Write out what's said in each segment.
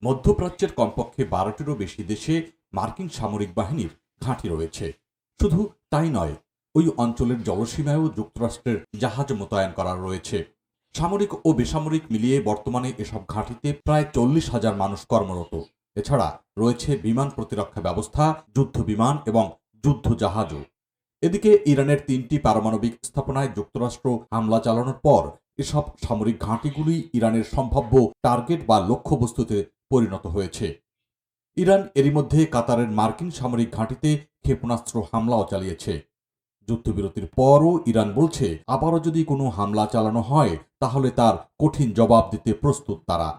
মধ্যপ্রাচ্যের কমপক্ষে 12টিরও বেশি দেশে মার্কিন সামরিক বাহিনীর ঘাঁটি রয়েছে। শুধু তাই নয়, ওই অঞ্চলের জলসীমায়ও যুক্তরাষ্ট্রের জাহাজ মোতায়েন করা রয়েছে। সামরিক ও বেসামরিক মিলিয়ে বর্তমানে এসব ঘাঁটিতে প্রায় 40,000 মানুষ কর্মরত। এছাড়া রয়েছে বিমান প্রতিরক্ষা ব্যবস্থা, যুদ্ধ বিমান এবং যুদ্ধ জাহাজও। এদিকে ইরানের 3টি পারমাণবিক স্থাপনায় যুক্তরাষ্ট্র হামলা চালানোর পর এসব সামরিক ঘাঁটিগুলি ইরানের সম্ভাব্য টার্গেট বা লক্ষ্যবস্তুতে পরিণত হয়েছে। ইরান এরই মধ্যে কাতারের মার্কিন সামরিক ঘাঁটিতে ক্ষেপণাস্ত্র হামলাও চালিয়েছে। যুদ্ধবিরতির পরও ইরান বলছে, আবারও যদি কোনো হামলা চালানো হয় তাহলে তার কঠিন জবাব দিতে প্রস্তুত তারা।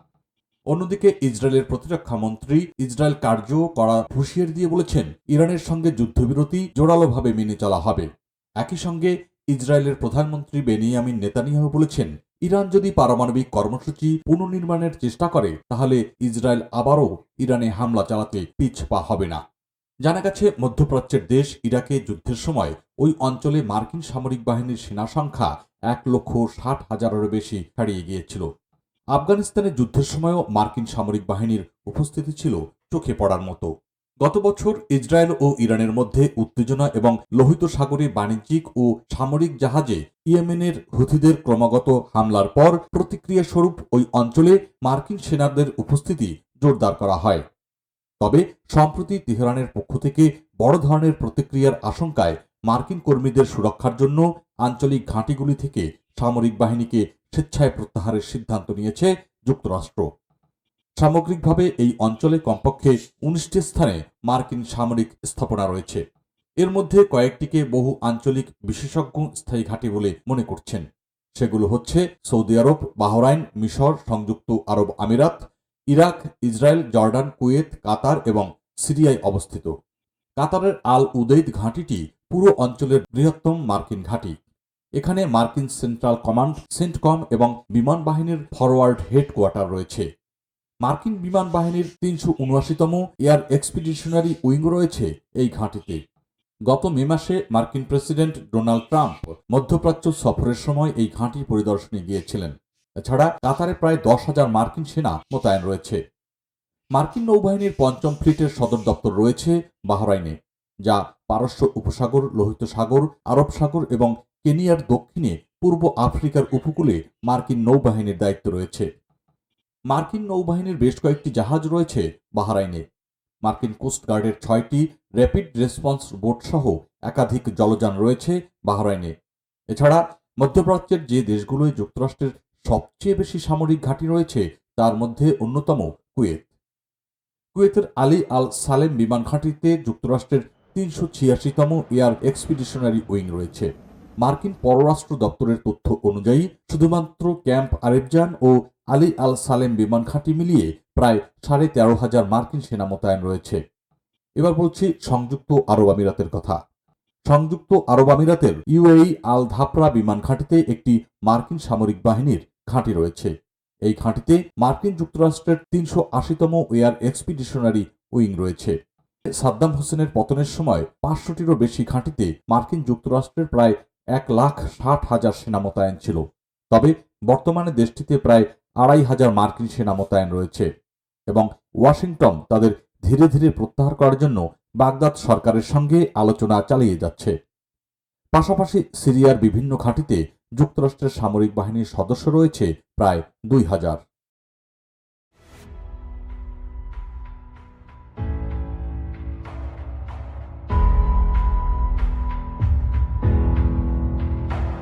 অন্যদিকে ইসরায়েলের প্রতিরক্ষা মন্ত্রী ইসরায়েল কার্য করা হুঁশিয়ারি দিয়ে বলেছেন, ইরানের সঙ্গে যুদ্ধবিরতি জোরালোভাবে মেনে চলা হবে। একই সঙ্গে ইসরায়েলের প্রধানমন্ত্রী বেনিয়ামিন নেতানিয়াহু বলেছেন, ইরান যদি পারমাণবিক কর্মসূচি পুনর্নির্মাণের চেষ্টা করে তাহলে ইসরায়েল আবারও ইরানে হামলা চালাতে পিছপা হবে না। জানা গেছে, মধ্যপ্রাচ্যের দেশ ইরাকে যুদ্ধের সময় ওই অঞ্চলে মার্কিন সামরিক বাহিনীর সেনা সংখ্যা 1,60,000-এরও বেশি ছাড়িয়ে গিয়েছিল। আফগানিস্তানে যুদ্ধের সময়ও মার্কিন সামরিক বাহিনীর উপস্থিতি ছিল চোখে পড়ার মতো। গত বছর ইসরায়েল ও ইরানের মধ্যে উত্তেজনা এবং লোহিত সাগরে বাণিজ্যিক ও সামরিক জাহাজে ইয়েমেনের হুথিদের ক্রমাগত হামলার পর প্রতিক্রিয়া স্বরূপ ওই অঞ্চলে মার্কিন সেনাদের উপস্থিতি জোরদার করা হয়। তবে সম্প্রতি তেহরানের পক্ষ থেকে বড় ধরনের প্রতিক্রিয়ার আশঙ্কায় মার্কিন কর্মীদের সুরক্ষার জন্য আঞ্চলিক ঘাঁটিগুলি থেকে সামরিক বাহিনীকে স্বেচ্ছায় প্রত্যাহারের সিদ্ধান্ত নিয়েছে যুক্তরাষ্ট্র। সামগ্রিকভাবে এই অঞ্চলে কমপক্ষে 19টি স্থানে মার্কিন সামরিক স্থাপনা রয়েছে। এর মধ্যে কয়েকটিকে বহু আঞ্চলিক বিশেষজ্ঞ স্থায়ী ঘাঁটি বলে মনে করছেন। সেগুলো হচ্ছে সৌদি আরব, বাহরাইন, মিশর, সংযুক্ত আরব আমিরাত, ইরাক, ইসরায়েল, জর্ডান, কুয়েত, কাতার এবং সিরিয়ায় অবস্থিত। কাতারের আল উদেইদ ঘাঁটিটি পুরো অঞ্চলের বৃহত্তম মার্কিন ঘাঁটি। এখানে মার্কিন সেন্ট্রাল কমান্ড, সেন্টকম এবং বিমান বাহিনীর ফরওয়ার্ড হেডকোয়ার্টার রয়েছে। মার্কিন বিমান বাহিনীর 379তম এয়ার এক্সপিডিশনারি উইং রয়েছে এই ঘাঁটিতে। গত মে মাসে মার্কিন প্রেসিডেন্ট ডোনাল্ড ট্রাম্প মধ্যপ্রাচ্য সফরের সময় এই ঘাঁটি পরিদর্শনে গিয়েছিলেন। এছাড়া কাতারে প্রায় 10,000 মার্কিন সেনা মোতায়েন রয়েছে। মার্কিন নৌবাহিনীর 5ম ফ্লিটের সদর দপ্তর রয়েছে বাহরাইনে, যা পারস্য উপসাগর, লোহিত সাগর, আরব সাগর এবং কেনিয়ার দক্ষিণে পূর্ব আফ্রিকার উপকূলে মার্কিন নৌবাহিনীর দায়িত্ব রয়েছে। মার্কিন নৌবাহিনীর বেশ কয়েকটি জাহাজ রয়েছে বাহরাইনে। মার্কিন কোস্টগার্ডের 6টি র্যাপিড রেসপন্স বোট সহ একাধিক জলযান রয়েছে বাহরাইনে। এছাড়া মধ্যপ্রাচ্যের যে দেশগুলোয় যুক্তরাষ্ট্রের সবচেয়ে বেশি সামরিক ঘাঁটি রয়েছে তার মধ্যে অন্যতম কুয়েত। কুয়েতের আলী আল সালেম বিমান ঘাঁটিতে যুক্তরাষ্ট্রের 386তম এয়ার এক্সপিডিশনারি উইং রয়েছে। মার্কিন পররাষ্ট্র দপ্তরের তথ্য অনুযায়ী শুধুমাত্র ক্যাম্প আরেবজান ও আলী আল সালেম বিমান ঘাঁটি মিলিয়ে প্রায় 13,500 মার্কিন সেনা মোতায়েন রয়েছে। এবার বলছি সংযুক্ত আরব আমিরাতের কথা। সংযুক্ত আরব আমিরাতের ইউএই আল ধাপরা বিমান ঘাঁটিতে একটি মার্কিন সামরিক বাহিনীর ঘাঁটি রয়েছে। এই ঘাঁটিতে মার্কিন যুক্তরাষ্ট্রের 380তম এয়ার এক্সপিডিশনারি উইং রয়েছে। সাদ্দাম হোসেনের পতনের সময় 500টিরও বেশি ঘাঁটিতে মার্কিন যুক্তরাষ্ট্রের প্রায় 1,60,000 সেনা মোতায়েন ছিল। তবে বর্তমানে দেশটিতে প্রায় 2,500 মার্কিন সেনা মোতায়েন রয়েছে এবং ওয়াশিংটন তাদের ধীরে ধীরে প্রত্যাহার করার জন্য বাগদাদ সরকারের সঙ্গে আলোচনা চালিয়ে যাচ্ছে। পাশাপাশি সিরিয়ার বিভিন্ন ঘাঁটিতে যুক্তরাষ্ট্রের সামরিক বাহিনীর সদস্য রয়েছে প্রায় 2,000।